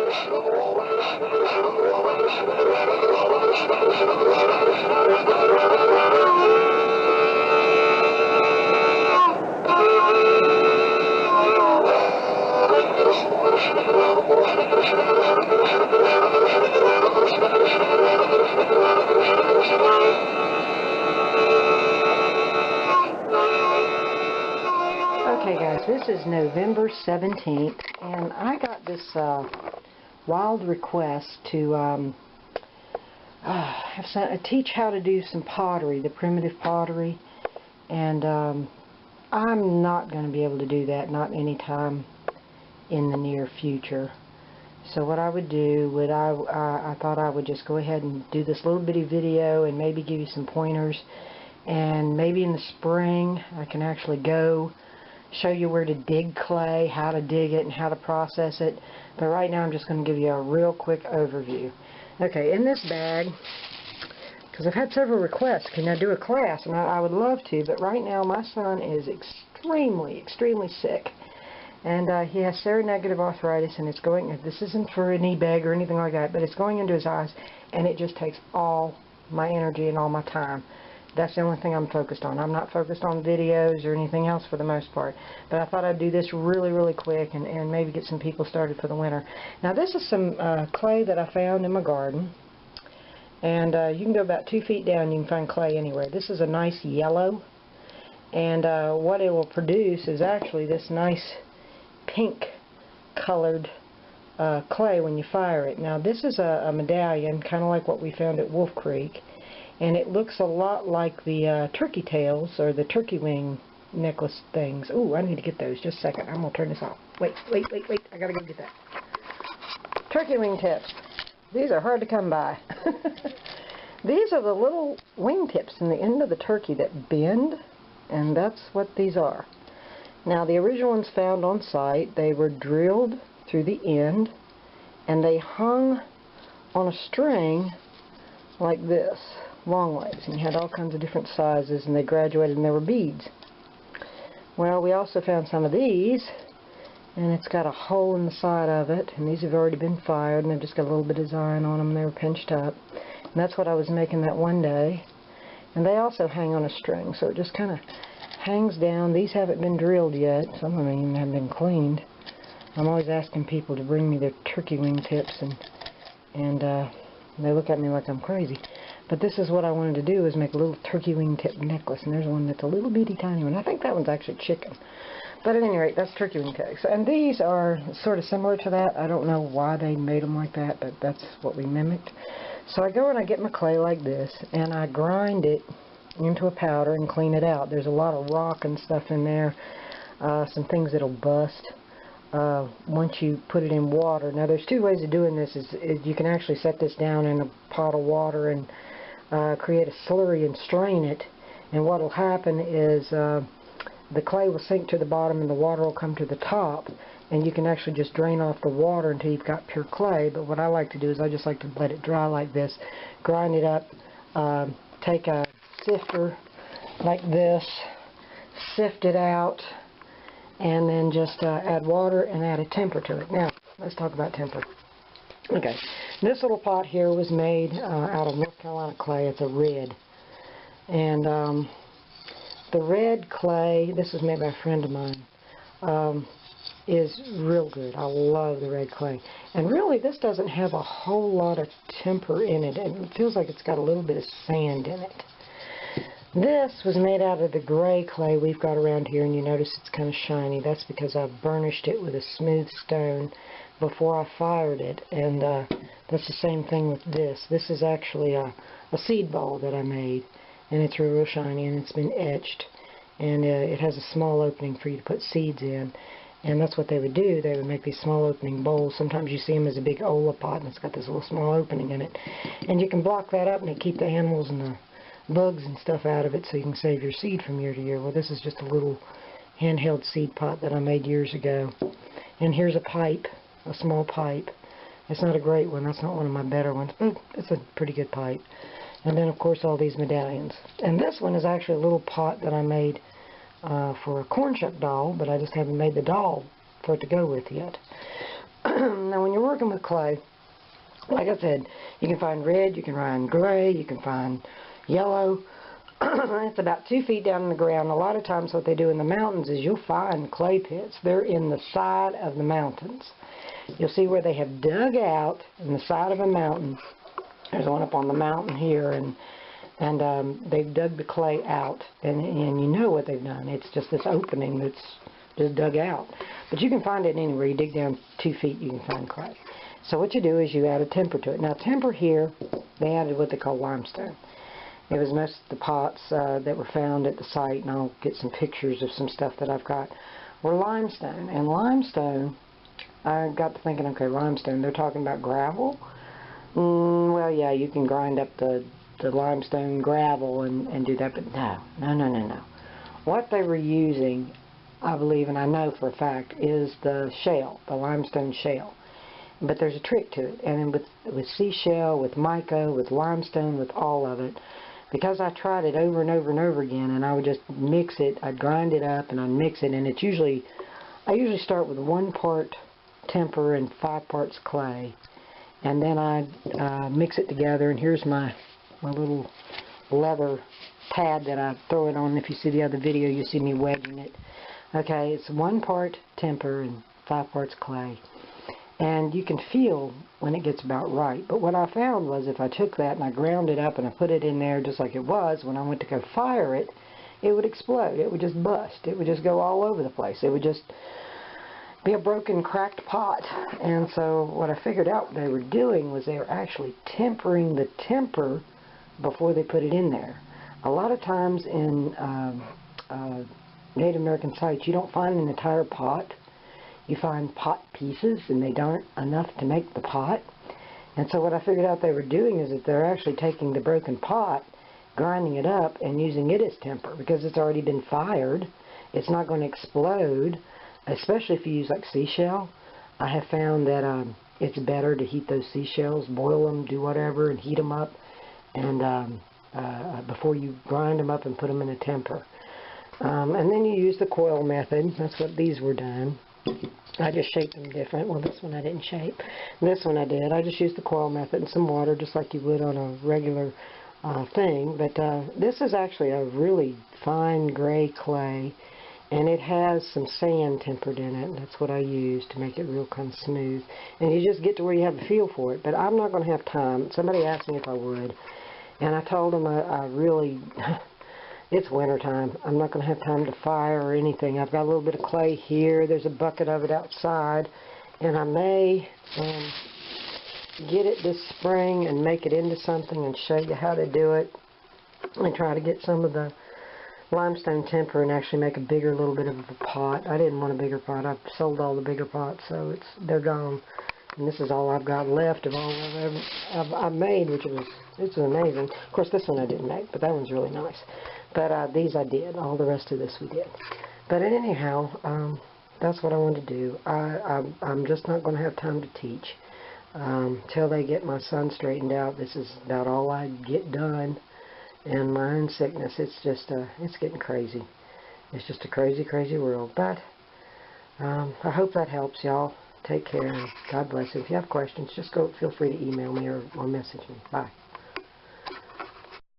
Okay guys, this is November 17th, and I got this wild request to teach how to do some pottery, the primitive pottery, and I'm not going to be able to do that, not anytime in the near future. So what I would do, I thought I would just go ahead and do this little bitty video and maybe give you some pointers, and maybe in the spring I can actually go show you where to dig clay, how to dig it, and how to process it. But right now I'm just going to give you a real quick overview. Okay, in this bag, because I've had several requests, can I do a class? And I would love to, but right now my son is extremely sick. And he has seronegative arthritis, and it's going, this isn't for a knee bag or anything like that, but it's going into his eyes, and it just takes all my energy and all my time. That's the only thing I'm focused on. I'm not focused on videos or anything else for the most part. But I thought I'd do this really quick and maybe get some people started for the winter. Now this is some clay that I found in my garden. And you can go about 2 feet down, you can find clay anywhere. This is a nice yellow. And what it will produce is actually this nice pink colored clay when you fire it. Now this is a medallion, kind of like what we found at Wolf Creek. And it looks a lot like the turkey tails or the turkey wing necklace things. Ooh, I need to get those. Just a second. I'm going to turn this off. Wait. I got to go get that. Turkey wing tips. These are hard to come by. These are the little wing tips in the end of the turkey that bend, and that's what these are. Now, the original ones found on site, they were drilled through the end, and they hung on a string like this. Long ways, and you had all kinds of different sizes, and they graduated, and there were beads. Well, we also found some of these, and it's got a hole in the side of it, and these have already been fired, and they've just got a little bit of design on them. They were pinched up, and that's what I was making that one day. And they also hang on a string, so it just kind of hangs down. These haven't been drilled yet. Some of them even haven't been cleaned. I'm always asking people to bring me their turkey wing tips, and they look at me like I'm crazy. But this is what I wanted to do, is make a little turkey wing tip necklace. And there's one that's a little bitty tiny one. I think that one's actually chicken. But at any rate, that's turkey wing tips. And these are sort of similar to that. I don't know why they made them like that, but that's what we mimicked. So I go and I get my clay like this, and I grind it into a powder and clean it out. There's a lot of rock and stuff in there, some things that'll bust once you put it in water. Now there's two ways of doing this. Is you can actually set this down in a pot of water and create a slurry and strain it, and what will happen is the clay will sink to the bottom and the water will come to the top, and you can actually just drain off the water until you've got pure clay. But what I like to do is I just like to let it dry like this, grind it up, take a sifter like this, sift it out, and then just add water and add a temper to it. Now let's talk about temper. Okay, this little pot here was made out of North Carolina clay. It's a red. And the red clay, this was made by a friend of mine, is real good. I love the red clay. And really, this doesn't have a whole lot of temper in it. And it feels like it's got a little bit of sand in it. This was made out of the gray clay we've got around here, and you notice it's kind of shiny. That's because I burnished it with a smooth stone before I fired it, and that's the same thing with this. This is actually a seed ball that I made, and it's real shiny, and it's been etched, and it has a small opening for you to put seeds in, and that's what they would do. They would make these small opening bowls. Sometimes you see them as a big Ola pot, and it's got this little small opening in it, and you can block that up, and it keep the animals and the bugs and stuff out of it, so you can save your seed from year to year. Well, this is just a little handheld seed pot that I made years ago, and here's a pipe. A small pipe. It's not a great one. That's not one of my better ones, but it's a pretty good pipe. And then, of course, all these medallions. And this one is actually a little pot that I made for a corn shuck doll, but I just haven't made the doll for it to go with yet. Now when you're working with clay, like I said, you can find red, you can find gray, you can find yellow. It's about 2 feet down in the ground. A lot of times what they do in the mountains is you'll find clay pits. They're in the side of the mountains. You'll see where they have dug out in the side of a mountain. There's one up on the mountain here, and they've dug the clay out, and you know what they've done. It's just this opening that's just dug out. But you can find it anywhere. You dig down 2 feet, you can find clay. So what you do is you add a temper to it. Now temper here, they added what they call limestone. It was most of the pots that were found at the site, and I'll get some pictures of some stuff that I've got, were limestone. And limestone, I got to thinking, okay, limestone, they're talking about gravel? Well, yeah, you can grind up the limestone gravel and do that, but no. What they were using, I believe, and I know for a fact, is the shale, the limestone shale. But there's a trick to it, and with seashell, with mica, with limestone, with all of it, because I tried it over and over and over again, and I would just mix it, I'd grind it up and I'd mix it, and it's usually, I usually start with 1 part temper and 5 parts clay, and then I mix it together, and here's my little leather pad that I throw it on. If you see the other video, you see me wedging it. Okay, it's 1 part temper and 5 parts clay. And you can feel when it gets about right. But what I found was if I took that and I ground it up and I put it in there just like it was, when I went to go fire it, it would explode. It would just bust. It would just go all over the place. It would just be a broken, cracked pot. And so what I figured out they were doing was they were actually tempering the temper before they put it in there. A lot of times in Native American sites, you don't find an entire pot. You find pot pieces, and they aren't enough to make the pot. And so what I figured out they were doing is that they're actually taking the broken pot, grinding it up, and using it as temper. Because it's already been fired, it's not going to explode, especially if you use like seashell. I have found that it's better to heat those seashells, boil them, do whatever, and heat them up, and before you grind them up and put them in a temper. And then you use the coil method. That's what these were done. I just shaped them different. Well, this one I didn't shape. This one I did. I just used the coil method and some water, just like you would on a regular thing. But this is actually a really fine gray clay, and it has some sand tempered in it. That's what I use to make it real kind of smooth. And you just get to where you have a feel for it. But I'm not going to have time. Somebody asked me if I would, and I told them I really... It's winter time. I'm not going to have time to fire or anything. I've got a little bit of clay here. There's a bucket of it outside. And I may get it this spring and make it into something and show you how to do it. And try to get some of the limestone temper and actually make a bigger little bit of a pot. I didn't want a bigger pot. I've sold all the bigger pots, so they're gone. And this is all I've got left of all I've made, it's amazing. Of course, this one I didn't make, but that one's really nice. But these I did. All the rest of this we did. But anyhow, that's what I want to do. I'm just not going to have time to teach. Till they get my son straightened out, this is about all I get done. And my own sickness, it's just, it's getting crazy. It's just a crazy, crazy world. But I hope that helps, y'all. Take care, and God bless you. If you have questions, just feel free to email me or message me. Bye.